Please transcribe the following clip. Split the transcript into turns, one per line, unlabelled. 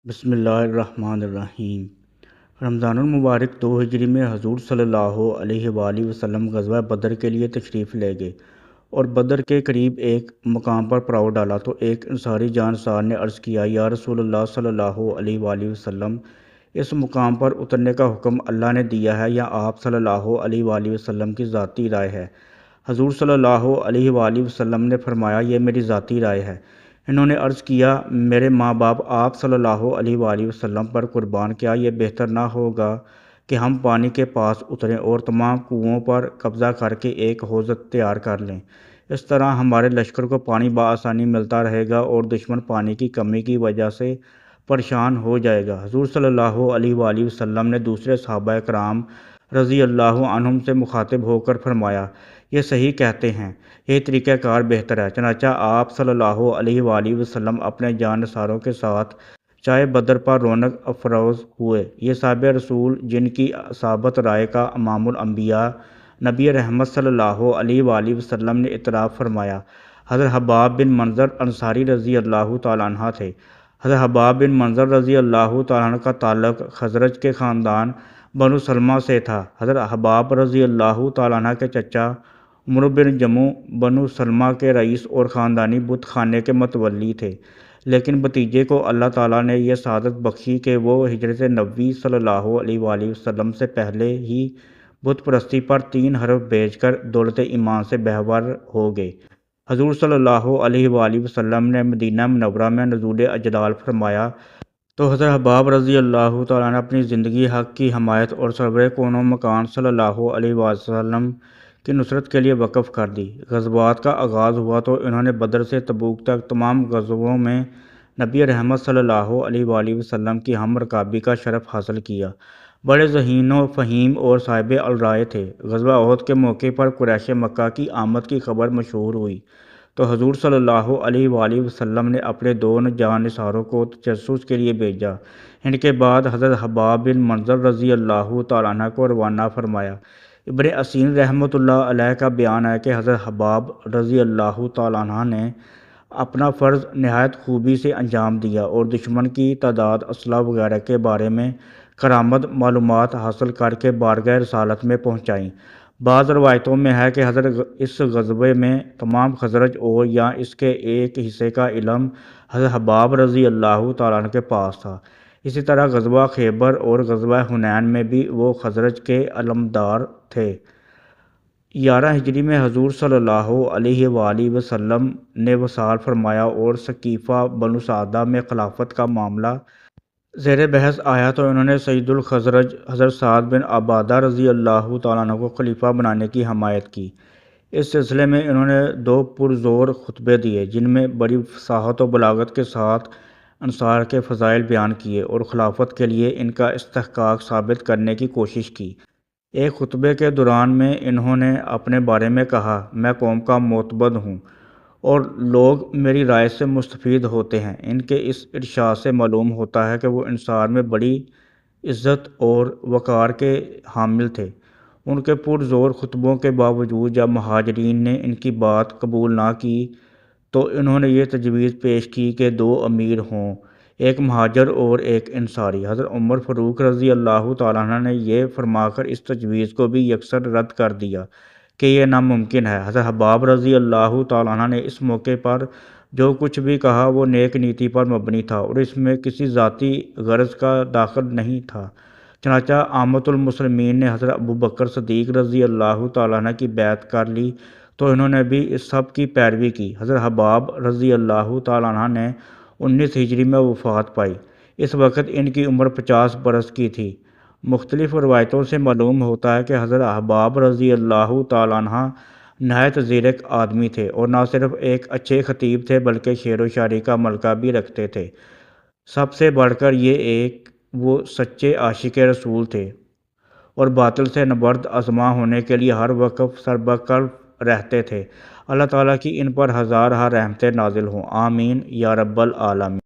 بسم اللہ الرحمن الرحیم۔ رمضان المبارک 2 ہجری میں حضور صلی اللہ علیہ وآلہ وسلم غزوہ بدر کے لیے تشریف لے گئے اور بدر کے قریب ایک مقام پر پڑاؤ ڈالا تو ایک انصاری جانسار نے عرض کیا، یا رسول اللہ صلی اللہ علیہ وآلہ وسلم، اس مقام پر اترنے کا حکم اللہ نے دیا ہے یا آپ صلی اللہ علیہ وآلہ وسلم کی ذاتی رائے ہے؟ حضور صلی اللہ علیہ وآلہ وسلم نے فرمایا، یہ میری ذاتی رائے ہے۔ انہوں نے عرض کیا، میرے ماں باپ آپ صلی اللہ علیہ وآلہ وسلم پر قربان، کیا یہ بہتر نہ ہوگا کہ ہم پانی کے پاس اتریں اور تمام کنوؤں پر قبضہ کر کے ایک حوض تیار کر لیں؟ اس طرح ہمارے لشکر کو پانی بآسانی ملتا رہے گا اور دشمن پانی کی کمی کی وجہ سے پریشان ہو جائے گا۔ حضور صلی اللہ علیہ وآلہ وسلم نے دوسرے صحابہ کرام رضی اللہ عنہم سے مخاطب ہو کر فرمایا، یہ صحیح کہتے ہیں، یہ طریقہ کار بہتر ہے۔ چنانچہ آپ صلی اللہ علیہ وآلہ وسلم اپنے جانثاروں کے ساتھ چائے بدر پر رونق افروز ہوئے۔ یہ صاحب رسول جن کی ثابت رائے کا امام الانبیاء نبی رحمت صلی اللہ علیہ وآلہ وسلم نے اعتراف فرمایا، حضرت حباب بن منظر انصاری رضی اللہ تعالیٰ عنہ تھے۔ حضرت حباب بن منظر رضی اللہ تعالیٰ عنہ کا تعلق خزرج کے خاندان بنو سلمہ سے تھا۔ حضرت حباب رضی اللہ تعالیٰ عنہ کے چچا عمرو بن جموح بنو سلمہ کے رئیس اور خاندانی بت خانے کے متولی تھے، لیکن بھتیجے کو اللہ تعالیٰ نے یہ سعادت بخشی کہ وہ ہجرت نبوی صلی اللہ علیہ وآلہ وسلم سے پہلے ہی بت پرستی پر 3 حرف بیچ کر دولت ایمان سے بہور ہو گئے۔ حضور صلی اللہ علیہ وآلہ وسلم نے مدینہ منورہ میں نزول اجلال فرمایا تو حضرت حباب رضی اللہ تعالیٰ نے اپنی زندگی حق کی حمایت اور سرور کون و مکان صلی اللہ علیہ وسلم کی نصرت کے لیے وقف کر دی۔ غزوات کا آغاز ہوا تو انہوں نے بدر سے تبوک تک تمام غزووں میں نبی رحمت صلی اللہ علیہ وآلہ وسلم کی ہم رکابی کا شرف حاصل کیا۔ بڑے ذہین و فہیم اور صاحب الرائے تھے۔ غزوہ احد کے موقع پر قریش مکہ کی آمد کی خبر مشہور ہوئی تو حضور صلی اللہ علیہ وآلہ وسلم نے اپنے 2 جانثاروں کو تجسس کے لیے بھیجا۔ ان کے بعد حضرت حباب بن منظر رضی اللہ تعالیٰ عنہ کو روانہ فرمایا۔ ابن اسیر رحمۃ اللہ علیہ کا بیان ہے کہ حضرت حباب رضی اللہ تعالیٰ عنہ نے اپنا فرض نہایت خوبی سے انجام دیا اور دشمن کی تعداد، اسلحہ وغیرہ کے بارے میں کارآمد معلومات حاصل کر کے بارگاہ رسالت میں پہنچائیں۔ بعض روایتوں میں ہے کہ حضرت اس غزوے میں تمام خزرج اور یا اس کے ایک حصے کا علم حضرت حباب رضی اللہ تعالیٰ عنہ کے پاس تھا۔ اسی طرح غزوہ خیبر اور غزوہ حنین میں بھی وہ خزرج کے علمدار تھے۔ 11 ہجری میں حضور صلی اللہ علیہ وآلہ وسلم نے وصال فرمایا اور ثقیفہ بنو سعدہ میں خلافت کا معاملہ زیر بحث آیا تو انہوں نے سید الخزرج حضرت سعد بن عبادہ رضی اللہ تعالیٰ عنہ کو خلیفہ بنانے کی حمایت کی۔ اس سلسلے میں انہوں نے 2 پرزور خطبے دیے جن میں بڑی فصاحت و بلاغت کے ساتھ انصار کے فضائل بیان کیے اور خلافت کے لیے ان کا استحقاق ثابت کرنے کی کوشش کی۔ ایک خطبے کے دوران میں انہوں نے اپنے بارے میں کہا، میں قوم کا معتمد ہوں اور لوگ میری رائے سے مستفید ہوتے ہیں۔ ان کے اس ارشاد سے معلوم ہوتا ہے کہ وہ انصار میں بڑی عزت اور وقار کے حامل تھے۔ ان کے پرزور خطبوں کے باوجود جب مہاجرین نے ان کی بات قبول نہ کی تو انہوں نے یہ تجویز پیش کی کہ 2 امیر ہوں، ایک مہاجر اور ایک انصاری۔ حضرت عمر فاروق رضی اللہ تعالیٰ عنہ نے یہ فرما کر اس تجویز کو بھی یکسر رد کر دیا کہ یہ ناممکن ہے۔ حضرت حباب رضی اللہ تعالیٰ عنہ نے اس موقع پر جو کچھ بھی کہا وہ نیک نیتی پر مبنی تھا اور اس میں کسی ذاتی غرض کا داخل نہیں تھا۔ چنانچہ عامۃ المسلمین نے حضرت ابوبکر صدیق رضی اللہ تعالیٰ عنہ کی بیعت کر لی تو انہوں نے بھی اس سب کی پیروی کی۔ حضرت حباب رضی اللہ تعالیٰ عنہ نے 19 ہجری میں وفات پائی۔ اس وقت ان کی عمر 50 برس کی تھی۔ مختلف روایتوں سے معلوم ہوتا ہے کہ حضرت حباب رضی اللہ تعالیٰ عنہ نہایت زیرک آدمی تھے اور نہ صرف ایک اچھے خطیب تھے بلکہ شعر و شاعری کا ملکہ بھی رکھتے تھے۔ سب سے بڑھ کر یہ وہ سچے عاشق رسول تھے اور باطل سے نبرد آزما ہونے کے لیے ہر وقت سربقلب رہتے تھے۔ اللہ تعالیٰ کی ان پر ہزارہ رحمتیں نازل ہوں، آمین یا رب العالمین۔